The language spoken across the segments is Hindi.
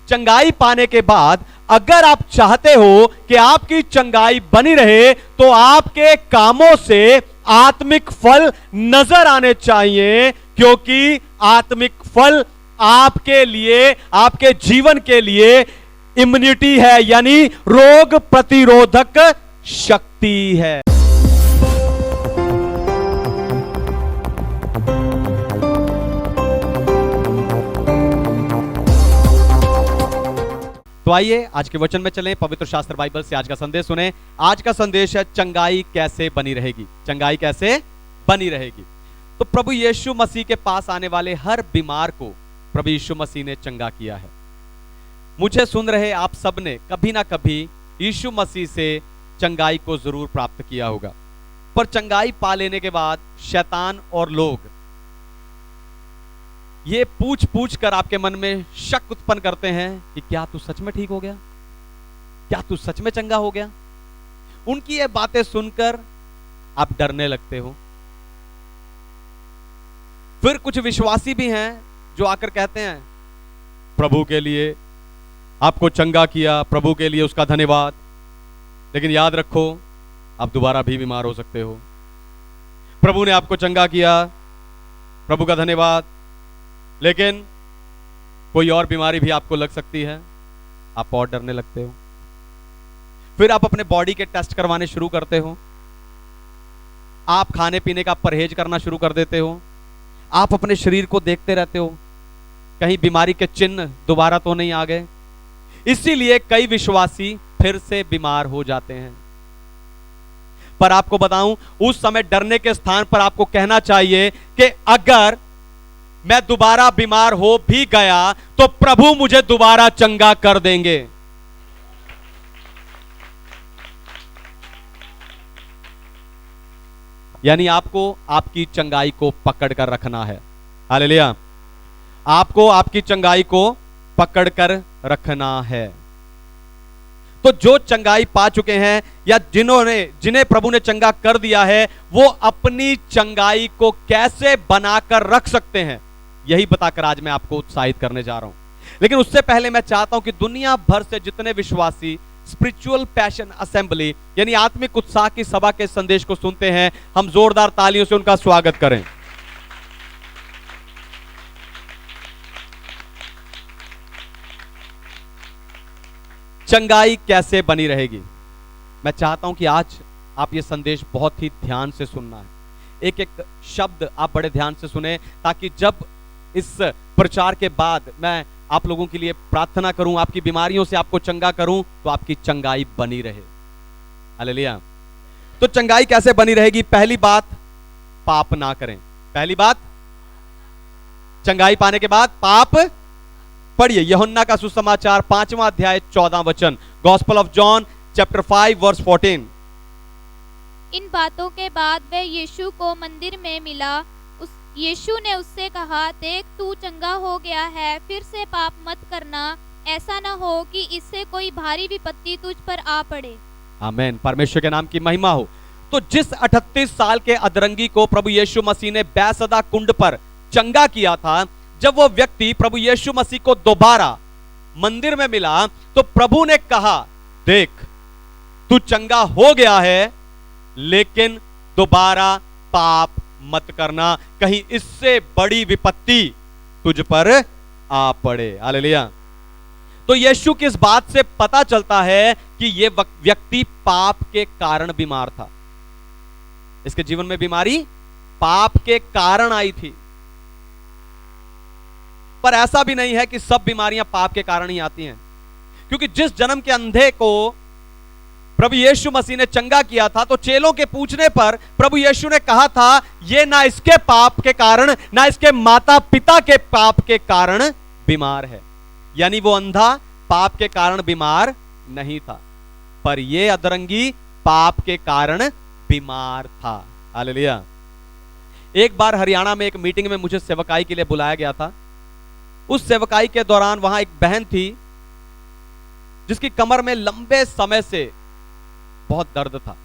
चंगाई पाने के बाद अगर आप चाहते हो कि आपकी चंगाई बनी रहे तो आपके कामों से आत्मिक फल नजर आने चाहिए, क्योंकि आत्मिक फल आपके लिए, आपके जीवन के लिए इम्यूनिटी है, यानी रोग प्रतिरोधक शक्ति है। तो आइए आज के वचन में चलें, पवित्र शास्त्र बाइबल से आज का संदेश सुने। आज का संदेश है चंगाई कैसे बनी रहेगी। चंगाई कैसे बनी रहेगी। तो प्रभु यीशु मसीह के पास आने वाले हर बीमार को प्रभु यीशु मसीह ने चंगा किया है। मुझे सुन रहे आप सब ने कभी ना कभी यीशु मसीह से चंगाई को जरूर प्राप्त किया होगा, पर चंगाई पा लेने के बाद शैतान और लोग ये पूछ पूछ कर आपके मन में शक उत्पन्न करते हैं कि क्या तू सच में ठीक हो गया, क्या तू सच में चंगा हो गया। उनकी ये बातें सुनकर आप डरने लगते हो। फिर कुछ विश्वासी भी हैं जो आकर कहते हैं प्रभु के लिए आपको चंगा किया, प्रभु के लिए उसका धन्यवाद, लेकिन याद रखो आप दोबारा भी बीमार हो सकते हो। प्रभु ने आपको चंगा किया, प्रभु का धन्यवाद, लेकिन कोई और बीमारी भी आपको लग सकती है। आप और डरने लगते हो। फिर आप अपने बॉडी के टेस्ट करवाने शुरू करते हो। आप खाने पीने का परहेज करना शुरू कर देते हो। आप अपने शरीर को देखते रहते हो, कहीं बीमारी के चिन्ह दोबारा तो नहीं आ गए। इसीलिए कई विश्वासी फिर से बीमार हो जाते हैं। पर आपको बताऊं, उस समय डरने के स्थान पर आपको कहना चाहिए कि अगर मैं दोबारा बीमार हो भी गया तो प्रभु मुझे दोबारा चंगा कर देंगे। यानी आपको आपकी चंगाई को पकड़ कर रखना है। हालेलुया। आपको आपकी चंगाई को पकड़ कर रखना है। तो जो चंगाई पा चुके हैं या जिन्हें प्रभु ने चंगा कर दिया है, वो अपनी चंगाई को कैसे बनाकर रख सकते हैं, यही बताकर आज मैं आपको उत्साहित करने जा रहा हूं। लेकिन उससे पहले मैं चाहता हूं कि दुनिया भर से जितने विश्वासी स्पिरिचुअल पैशन असेंबली यानी आत्मिक उत्साह की सभा के संदेश को सुनते हैं, हम जोरदार तालियों से उनका स्वागत करें। चंगाई कैसे बनी रहेगी। मैं चाहता हूं कि आज आप ये संदेश बहुत ही ध्यान से सुनना है। एक एक शब्द आप बड़े ध्यान से सुने, ताकि जब इस प्रचार के बाद मैं आप लोगों के लिए प्रार्थना करूं, आपकी बीमारियों से आपको चंगा करूं, तो आपकी चंगाई बनी रहे। हालेलुया। तो चंगाई कैसे बनी रहेगी। पहली बात, पाप ना करें। पहली बात, चंगाई पाने के बाद पाप। पढ़िए यूहन्ना का सुसमाचार 5वां अध्याय 14वां वचन, gospel of John chapter 5 verse 14। इन बातों के बाद वह यीशु को मंदिर में मिला। यीशु ने उससे कहा, देख तू चंगा हो गया है, फिर से पाप मत करना, ऐसा ना हो कि इससे कोई भारी विपत्ति तुझ पर आ पड़े। आमीन। परमेश्वर के नाम की महिमा हो। तो जिस 38 साल के अधरंगी को प्रभु यीशु मसीह ने बैसदा कुंड पर चंगा किया था, जब वो व्यक्ति प्रभु यीशु मसीह को दोबारा मंदिर में मिला तो प्रभु ने कहा, देख तू चंगा हो गया है, लेकिन दोबारा पाप मत करना, कहीं इससे बड़ी विपत्ति तुझ पर आ पड़े। हालेलुया। तो यीशु की इस बात से पता चलता है कि यह व्यक्ति पाप के कारण बीमार था। इसके जीवन में बीमारी पाप के कारण आई थी। पर ऐसा भी नहीं है कि सब बीमारियां पाप के कारण ही आती हैं, क्योंकि जिस जन्म के अंधे को प्रभु यीशु मसीह ने चंगा किया था, तो चेलों के पूछने पर प्रभु यीशु ने कहा था, ये ना इसके पाप के कारण ना इसके माता पिता के पाप के कारण बीमार है। यानी वो अंधा पाप के कारण बीमार नहीं था, पर ये अधरंगी पाप के कारण बीमार था। हालेलुया। एक बार हरियाणा में एक मीटिंग में मुझे सेवकाई के लिए बुलाया गया था। उस सेवकाई के दौरान वहां एक बहन थी जिसकी कमर में लंबे समय से बहुत दर्द था।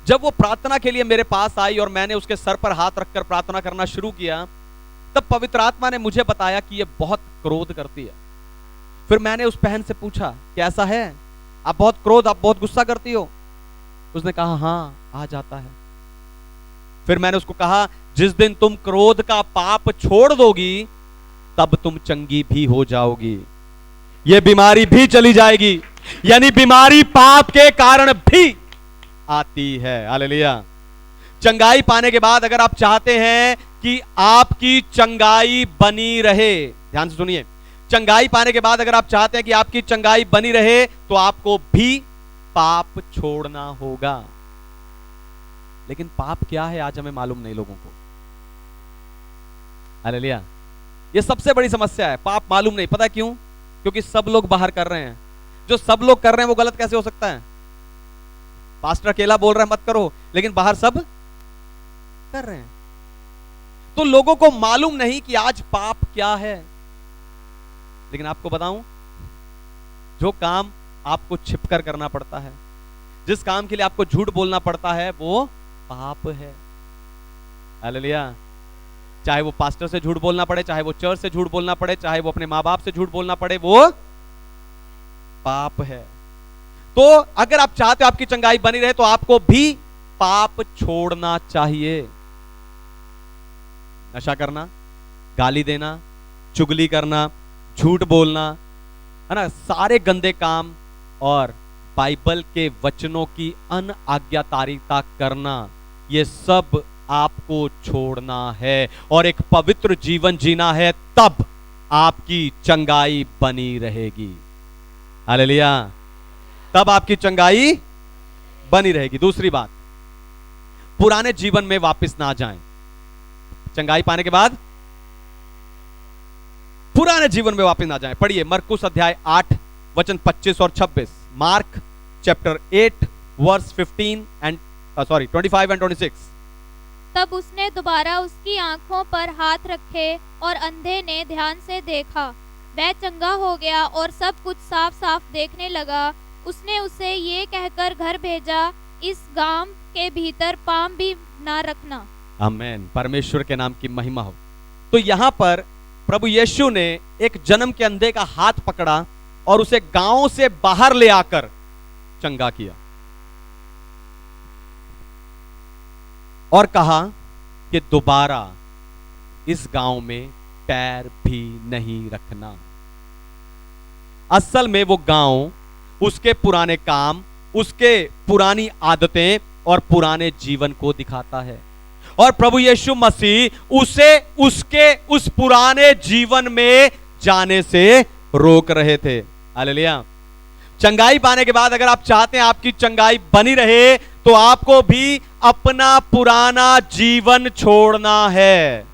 जब वो प्रार्थना के लिए मेरे पास आई और मैंने उसके सर पर हाथ रखकर प्रार्थना करना शुरू किया, तब पवित्र आत्मा ने मुझे बताया कि ये बहुत क्रोध करती है। फिर मैंने उस बहन से पूछा कैसा है, आप बहुत क्रोध, आप बहुत गुस्सा करती हो? उसने कहा हाँ आ जाता है। फिर मैंने उसको कहा जिस दिन तुम क्रोध का पाप छोड़ दोगी तब तुम चंगी भी हो जाओगी, ये बीमारी भी चली जाएगी। यानी बीमारी पाप के कारण भी आती है। हालेलुया। चंगाई पाने के बाद अगर आप चाहते हैं कि आपकी चंगाई बनी रहे, ध्यान से सुनिए, चंगाई पाने के बाद अगर आप चाहते हैं कि आपकी चंगाई बनी रहे तो आपको भी पाप छोड़ना होगा। लेकिन पाप क्या है आज हमें मालूम नहीं लोगों को। हालेलुया। ये सबसे बड़ी समस्या है, पाप मालूम नहीं। पता क्यों? क्योंकि सब लोग बाहर कर रहे हैं। जो सब लोग कर रहे हैं वो गलत कैसे हो सकता है? पास्टर अकेला बोल रहा है मत करो, लेकिन बाहर सब कर रहे हैं। तो लोगों को मालूम नहीं कि आज पाप क्या है। लेकिन आपको बताऊं, जो काम आपको छिपकर करना पड़ता है, जिस काम के लिए आपको झूठ बोलना पड़ता है, वो पाप है। हालेलुया। चाहे वो पास्टर से झूठ बोलना पड़े, चाहे वो चर्च से झूठ बोलना पड़े, चाहे वो अपने माँ बाप से झूठ बोलना पड़े, वो पाप है। तो अगर आप चाहते हो आपकी चंगाई बनी रहे तो आपको भी पाप छोड़ना चाहिए। नशा करना, गाली देना, चुगली करना, झूठ बोलना, है ना, सारे गंदे काम और बाइबल के वचनों की अनआज्ञाकारिता करना, ये सब आपको छोड़ना है और एक पवित्र जीवन जीना है, तब आपकी चंगाई बनी रहेगी। हालेलुया। तब आपकी चंगाई बनी रहेगी। दूसरी बात, पुराने जीवन में वापस ना जाएं। चंगाई पाने के बाद पुराने जीवन में वापस ना जाएं। पढ़िए मरकुस अध्याय 8 वचन 25 और 26। Mark chapter 8 verse 25 and 26। तब उसने दोबारा उसकी आंखों पर हाथ रखे और अंधे ने ध्यान से देखा, वह चंगा हो गया और सब कुछ साफ साफ देखने लगा। उसने उसे ये कहकर घर भेजा, इस गांव के भीतर पांव भी ना रखना। आमीन। परमेश्वर के नाम की महिमा हो। तो यहां पर प्रभु यीशु ने एक जन्म के अंधे का हाथ पकड़ा और उसे गांव से बाहर ले आकर चंगा किया और कहा कि दोबारा इस गांव में पैर भी नहीं रखना। असल में वो गांव उसके पुराने काम, उसके पुरानी आदतें और पुराने जीवन को दिखाता है और प्रभु यीशु मसीह उसे उसके उस पुराने जीवन में जाने से रोक रहे थे। हालेलुया। चंगाई पाने के बाद अगर आप चाहते हैं आपकी चंगाई बनी रहे तो आपको भी अपना पुराना जीवन छोड़ना है।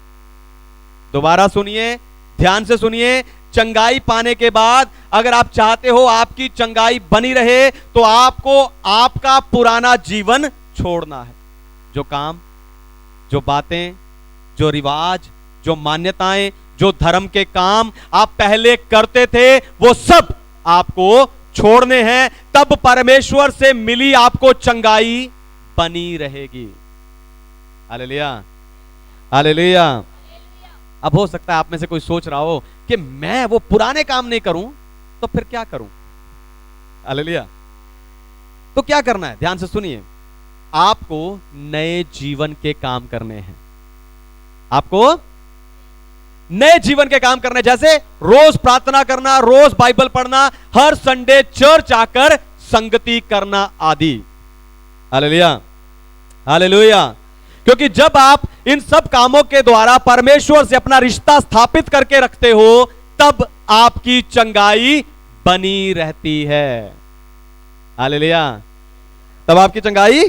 दोबारा सुनिए, ध्यान से सुनिए, चंगाई पाने के बाद अगर आप चाहते हो आपकी चंगाई बनी रहे तो आपको आपका पुराना जीवन छोड़ना है। जो काम, जो बातें, जो रिवाज, जो मान्यताएं, जो धर्म के काम आप पहले करते थे, वो सब आपको छोड़ने हैं। तब परमेश्वर से मिली आपको चंगाई बनी रहेगी। हालेलुया। हालेलुया। अब हो सकता है आप में से कोई सोच रहा हो कि मैं वो पुराने काम नहीं करूं तो फिर क्या करूं? हालेलुया। तो क्या करना है? ध्यान से सुनिए, आपको नए जीवन के काम करने हैं। आपको नए जीवन के काम करने, जैसे रोज प्रार्थना करना, रोज बाइबल पढ़ना, हर संडे चर्च आकर संगति करना आदि। हालेलुया। हालेलुया। क्योंकि जब आप इन सब कामों के द्वारा परमेश्वर से अपना रिश्ता स्थापित करके रखते हो तब आपकी चंगाई बनी रहती है। हालेलुया। तब आपकी चंगाई,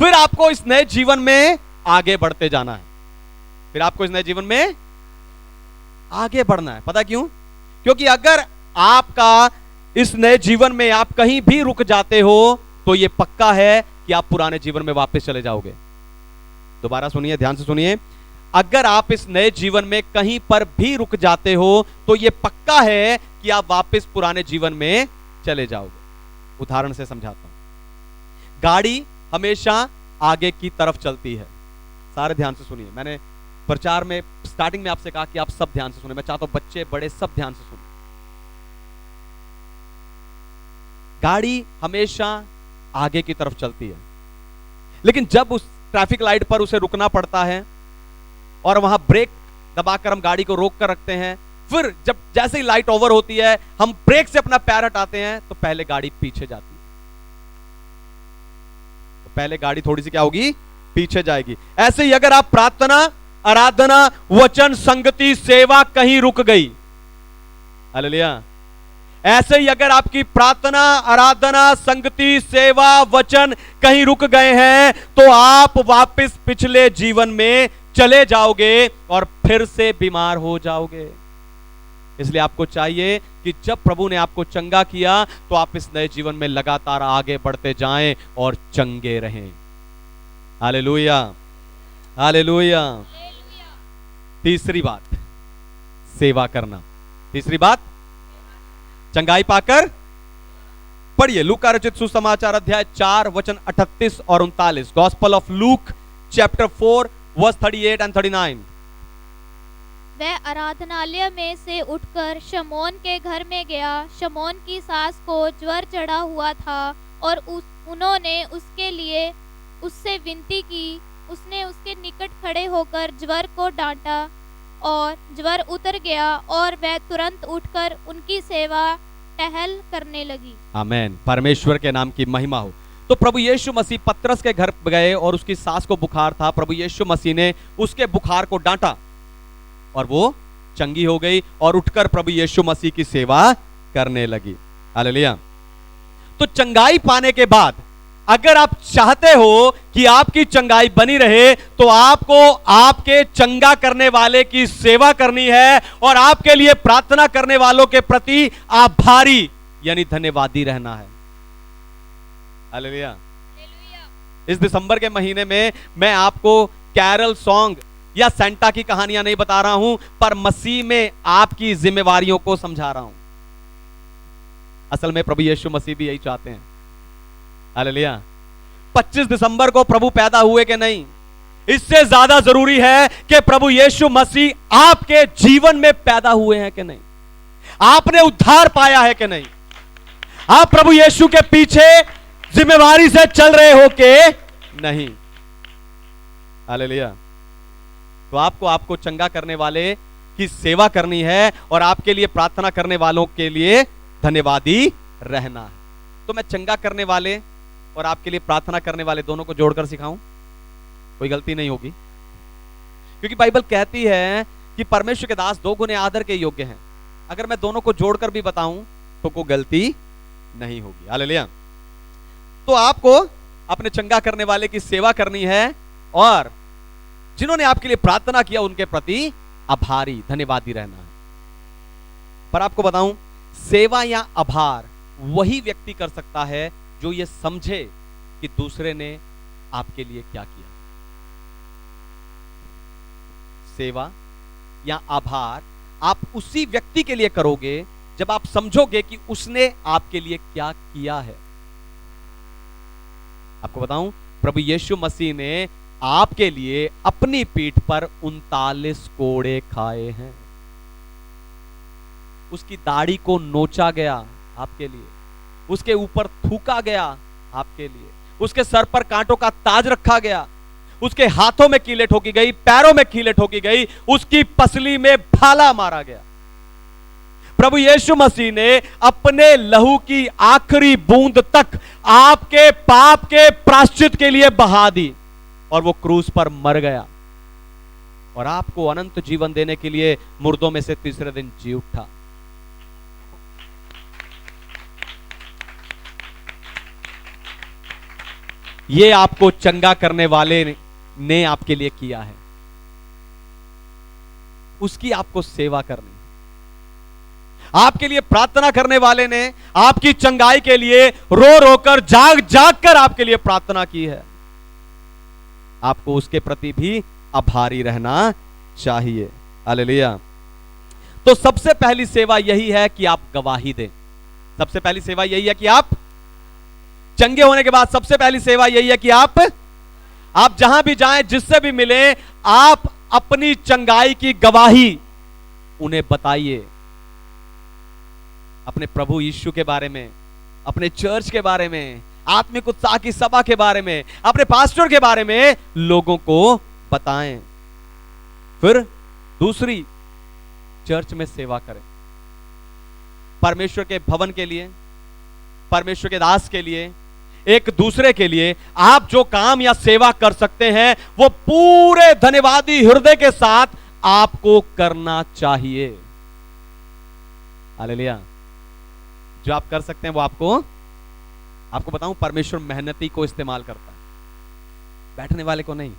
फिर आपको इस नए जीवन में आगे बढ़ते जाना है। फिर आपको इस नए जीवन में आगे बढ़ना है। पता क्यों? क्योंकि अगर आपका इस नए जीवन में आप कहीं भी रुक जाते हो तो यह पक्का है कि आप पुराने जीवन में वापस चले जाओगे। दोबारा सुनिए, ध्यान से सुनिए, अगर आप इस नए जीवन में कहीं पर भी रुक जाते हो तो यह पक्का है कि आप वापस पुराने जीवन में चले जाओगे। उदाहरण से समझाता हूं। गाड़ी हमेशा आगे की तरफ चलती है। सारे ध्यान से सुनिए। मैंने प्रचार में स्टार्टिंग में आपसे कहा कि आप सब ध्यान से सुने। मैं चाहता हूं बच्चे बड़े सब ध्यान से सुने। गाड़ी हमेशा आगे की तरफ चलती है, लेकिन जब उस ट्रैफिक लाइट पर उसे रुकना पड़ता है और वहां ब्रेक दबाकर हम गाड़ी को रोक कर रखते हैं, फिर जब जैसे ही लाइट ओवर होती है हम ब्रेक से अपना पैर हटाते हैं तो पहले गाड़ी पीछे जाती है। तो पहले गाड़ी थोड़ी सी क्या होगी, पीछे जाएगी। ऐसे ही अगर आप प्रार्थना, आराधना, वचन, संगति, सेवा कहीं रुक गई, हालेलुया, ऐसे ही अगर आपकी प्रार्थना, आराधना, संगति, सेवा, वचन कहीं रुक गए हैं तो आप वापस पिछले जीवन में चले जाओगे और फिर से बीमार हो जाओगे। इसलिए आपको चाहिए कि जब प्रभु ने आपको चंगा किया तो आप इस नए जीवन में लगातार आगे बढ़ते जाएं और चंगे रहें। Hallelujah, hallelujah. तीसरी बात, सेवा करना। तीसरी बात, चंगाई पाकर, पढ़िए लूका रचित सुसमाचार अध्याय 4 वचन 38 और 39। Gospel of Luke chapter 4 verse 38 and 39। वह आराधनालय में से उठकर शमौन के घर में गया। शमौन की सास को ज्वर चढ़ा हुआ था और उन्होंने उसके लिए उससे विनती की। उसने उसके निकट खड़े होकर ज्वर को डांटा और ज्वर उतर गया और वह तुरंत उठकर उनकी सेवा टहल करने लगी। आमेन। परमेश्वर के नाम की महिमा हो। तो प्रभु यीशु मसीह पतरस के घर गए और उसकी सास को बुखार था। प्रभु यीशु मसीह ने उसके बुखार को डांटा और वो चंगी हो गई और उठकर प्रभु यीशु मसीह की सेवा करने लगी। हालेलुया। तो चंगाई पाने के बाद अगर आप चाहते हो कि आपकी चंगाई बनी रहे तो आपको आपके चंगा करने वाले की सेवा करनी है और आपके लिए प्रार्थना करने वालों के प्रति आभारी यानी धन्यवादी रहना है। हालेलुया। इस दिसंबर के महीने में मैं आपको कैरल सॉन्ग या सेंटा की कहानियां नहीं बता रहा हूं, पर मसीह में आपकी जिम्मेवारियों को समझा रहा हूं। असल में प्रभु यीशु मसीह भी यही चाहते हैं। हालेलुया। 25 दिसंबर को प्रभु पैदा हुए कि नहीं, इससे ज्यादा जरूरी है कि प्रभु यीशु मसीह आपके जीवन में पैदा हुए हैं कि नहीं, आपने उद्धार पाया है कि नहीं, आप प्रभु यीशु के पीछे जिम्मेवारी से चल रहे हो कि नहीं। हालेलुया। तो आपको चंगा करने वाले की सेवा करनी है और आपके लिए प्रार्थना करने वालों के लिए धन्यवादी रहना है। तो मैं चंगा करने वाले और आपके लिए प्रार्थना करने वाले दोनों को जोड़कर सिखाऊं, कोई गलती नहीं होगी, क्योंकि बाइबल कहती है कि परमेश्वर के दास दो गुने आदर के योग्य हैं। अगर मैं दोनों को जोड़कर भी बताऊं तो कोई गलती नहीं होगी। हालेलुया। तो आपको अपने चंगा करने वाले की सेवा करनी है और जिन्होंने आपके लिए प्रार्थना किया उनके प्रति आभारी, धन्यवादी रहना है। पर आपको बताऊं, सेवा या आभार वही व्यक्ति कर सकता है जो ये समझे कि दूसरे ने आपके लिए क्या किया। सेवा या आभार आप उसी व्यक्ति के लिए करोगे जब आप समझोगे कि उसने आपके लिए क्या किया है। आपको बताऊं, प्रभु यीशु मसीह ने आपके लिए अपनी पीठ पर 39 कोड़े खाए हैं। उसकी दाढ़ी को नोचा गया आपके लिए, उसके ऊपर थूका गया आपके लिए, उसके सर पर कांटों का ताज रखा गया, उसके हाथों में कीलें ठोकी गई, पैरों में कीलें ठोकी गई, उसकी पसली में भाला मारा गया। प्रभु यीशु मसीह ने अपने लहू की आखिरी बूंद तक आपके पाप के प्रायश्चित के लिए बहा दी और वो क्रूस पर मर गया और आपको अनंत जीवन देने के लिए मुर्दों में से तीसरे दिन जी उठा। ये आपको चंगा करने वाले ने आपके लिए किया है, उसकी आपको सेवा करनी है। आपके लिए प्रार्थना करने वाले ने आपकी चंगाई के लिए रो रो कर, जाग जाग कर आपके लिए प्रार्थना की है। आपको उसके प्रति भी आभारी रहना चाहिए। हालेलुया। तो सबसे पहली सेवा यही है कि आप गवाही दें। सबसे पहली सेवा यही है कि आप चंगे होने के बाद सबसे पहली सेवा यही है कि आप जहां भी जाएं, जिससे भी मिले, आप अपनी चंगाई की गवाही उन्हें बताइए। अपने प्रभु यीशु के बारे में, अपने चर्च के बारे में, आत्मिक उत्साह की सभा के बारे में, अपने पास्टर के बारे में लोगों को बताएं। फिर दूसरी, चर्च में सेवा करें। परमेश्वर के भवन के लिए, परमेश्वर के दास के लिए, एक दूसरे के लिए आप जो काम या सेवा कर सकते हैं वो पूरे धन्यवादी हृदय के साथ आपको करना चाहिए। हालेलुया। जो आप कर सकते हैं वो आपको बताऊं, परमेश्वर मेहनती को इस्तेमाल करता है, बैठने वाले को नहीं।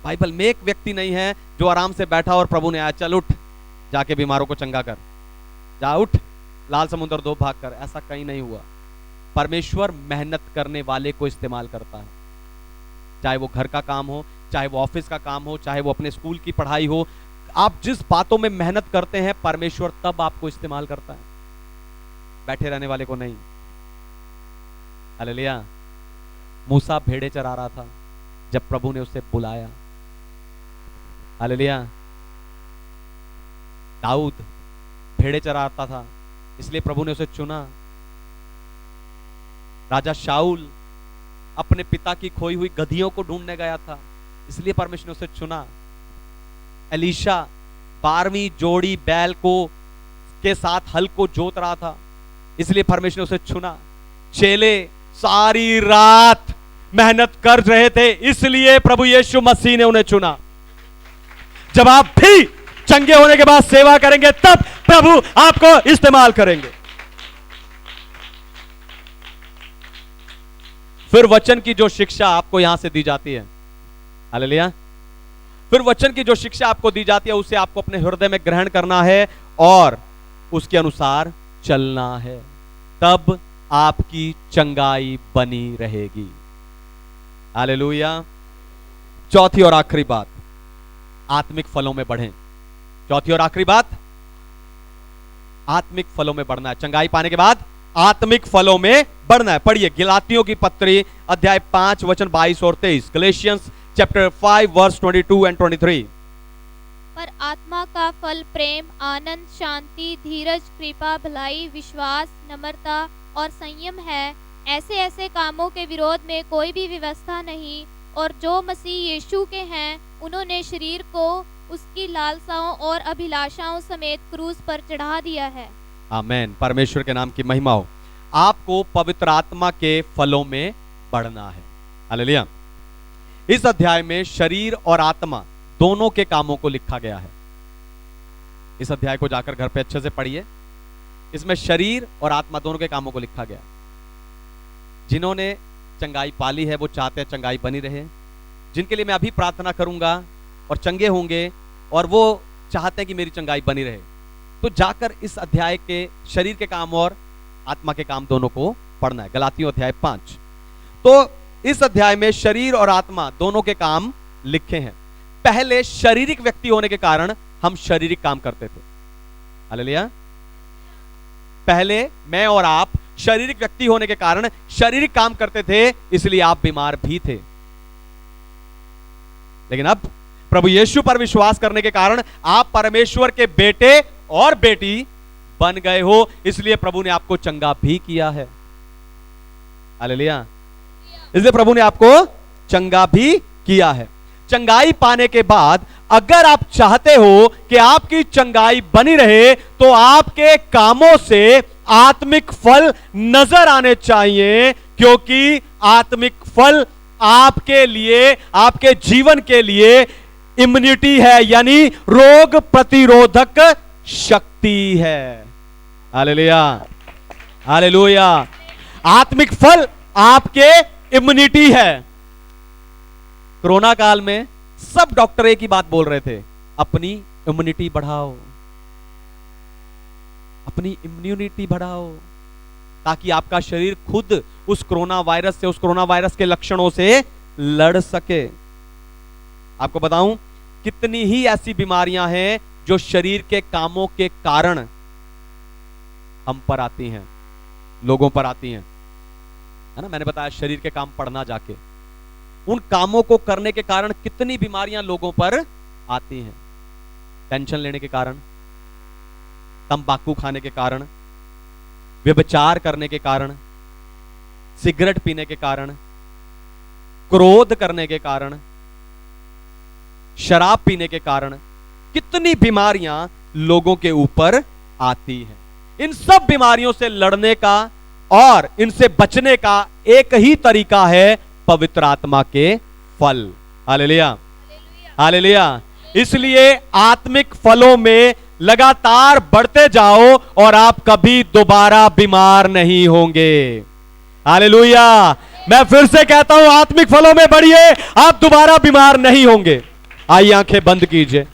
बाइबल में एक व्यक्ति नहीं है जो आराम से बैठा और प्रभु ने आया, चल उठ, जाके बीमारों को चंगा कर, जा उठ, लाल समुद्र 2 भाग कर। ऐसा कहीं नहीं हुआ। परमेश्वर मेहनत करने वाले को इस्तेमाल करता है, चाहे वो घर का काम हो, चाहे वो ऑफिस का काम हो, चाहे वो अपने स्कूल की पढ़ाई हो। आप जिस बातों में मेहनत करते हैं परमेश्वर तब आपको इस्तेमाल करता है, बैठे रहने वाले को नहीं। हालेलुया। मूसा भेड़े चरा रहा था जब प्रभु ने उसे बुलाया। हालेलुया। दाऊद भेड़े चराता था इसलिए प्रभु ने उसे चुना। राजा शाऊल अपने पिता की खोई हुई गधियों को ढूंढने गया था इसलिए परमेश्वर ने उसे चुना। एलीशा 12वीं जोड़ी बैल के साथ हल को जोत रहा था इसलिए परमेश्वर ने उसे चुना। चेले सारी रात मेहनत कर रहे थे इसलिए प्रभु यीशु मसीह ने उन्हें चुना। जब आप भी चंगे होने के बाद सेवा करेंगे तब प्रभु आपको इस्तेमाल करेंगे। फिर वचन की जो शिक्षा आपको यहां से दी जाती है, हालेलुया, फिर वचन की जो शिक्षा आपको दी जाती है उसे आपको अपने हृदय में ग्रहण करना है और उसके अनुसार चलना है, तब आपकी चंगाई बनी रहेगी। हालेलुया। चौथी और आखिरी बात, आत्मिक फलों में बढ़ें। चौथी और आखिरी बात, आत्मिक फलों में बढ़ना है। चंगाई पाने के बाद आत्मिक फलों में बढ़ना है। पढ़िए गलातियों की पत्री अध्याय 5 वचन 22 और 23। Galatians chapter 5 verse 22 and 23। पर आत्मा का फल प्रेम, आनंद, शांति, धीरज, कृपा, भलाई, विश्वास, नम्रता और संयम है। ऐसे ऐसे कामों के विरोध में कोई भी व्यवस्था नहीं। और जो मसीह यीशु के हैं उन्होंने शरीर को उसकी लालसाओं और अभिलाषाओं समेत क्रूस पर चढ़ा दिया है। आमेन। परमेश्वर के नाम की महिमा हो। आपको पवित्र आत्मा के फलों में बढ़ना है। हालेलुया। इस अध्याय में शरीर और आत्मा दोनों के कामों को लिखा गया है। इस अध्याय को जाकर घर पे अच्छे से पढ़िए। इसमें शरीर और आत्मा दोनों के कामों को लिखा गया। जिन्होंने चंगाई पाली है वो चाहते हैं चंगाई बनी रहे। जिनके लिए मैं अभी प्रार्थना करूंगा और चंगे होंगे और वो चाहते हैं कि मेरी चंगाई बनी रहे, तो जाकर इस अध्याय के शरीर के काम और आत्मा के काम दोनों को पढ़ना है। गलातियों अध्याय 5। तो इस अध्याय में शरीर और आत्मा दोनों के काम लिखे हैं। पहले शारीरिक व्यक्ति होने के कारण हम शारीरिक काम करते थे। हालेलुया। पहले मैं और आप शारीरिक व्यक्ति होने के कारण शारीरिक काम करते थे, इसलिए आप बीमार भी थे। लेकिन अब प्रभु यीशु पर विश्वास करने के कारण आप परमेश्वर के बेटे और बेटी बन गए हो, इसलिए प्रभु ने आपको चंगा भी किया है। हालेलुया। इसलिए प्रभु ने आपको चंगा भी किया है। चंगाई पाने के बाद अगर आप चाहते हो कि आपकी चंगाई बनी रहे तो आपके कामों से आत्मिक फल नजर आने चाहिए, क्योंकि आत्मिक फल आपके लिए, आपके जीवन के लिए इम्यूनिटी है, यानी रोग प्रतिरोधक शक्ति है। Hallelujah, hallelujah. आत्मिक फल आपके इम्यूनिटी है। कोरोना काल में सब डॉक्टर एक ही बात बोल रहे थे, अपनी इम्यूनिटी बढ़ाओ, अपनी इम्यूनिटी बढ़ाओ, ताकि आपका शरीर खुद उस कोरोना वायरस से, उस कोरोना वायरस के लक्षणों से लड़ सके। आपको बताऊं कितनी ही ऐसी बीमारियां हैं जो शरीर के कामों के कारण हम पर आती हैं, लोगों पर आती हैं, है ना। मैंने बताया शरीर के काम पढ़ना जाके, उन कामों को करने के कारण कितनी बीमारियां लोगों पर आती हैं। टेंशन लेने के कारण, तंबाकू खाने के कारण, व्यभिचार करने के कारण, सिगरेट पीने के कारण, क्रोध करने के कारण, शराब पीने के कारण कितनी बीमारियां लोगों के ऊपर आती हैं। इन सब बीमारियों से लड़ने का और इनसे बचने का एक ही तरीका है, पवित्र आत्मा के फल। Hallelujah, hallelujah. इसलिए आत्मिक फलों में लगातार बढ़ते जाओ और आप कभी दोबारा बीमार नहीं होंगे। हालेलुया। मैं फिर से कहता हूं, आत्मिक फलों में बढ़िए, आप दोबारा बीमार नहीं होंगे। आइए आंखें बंद कीजिए।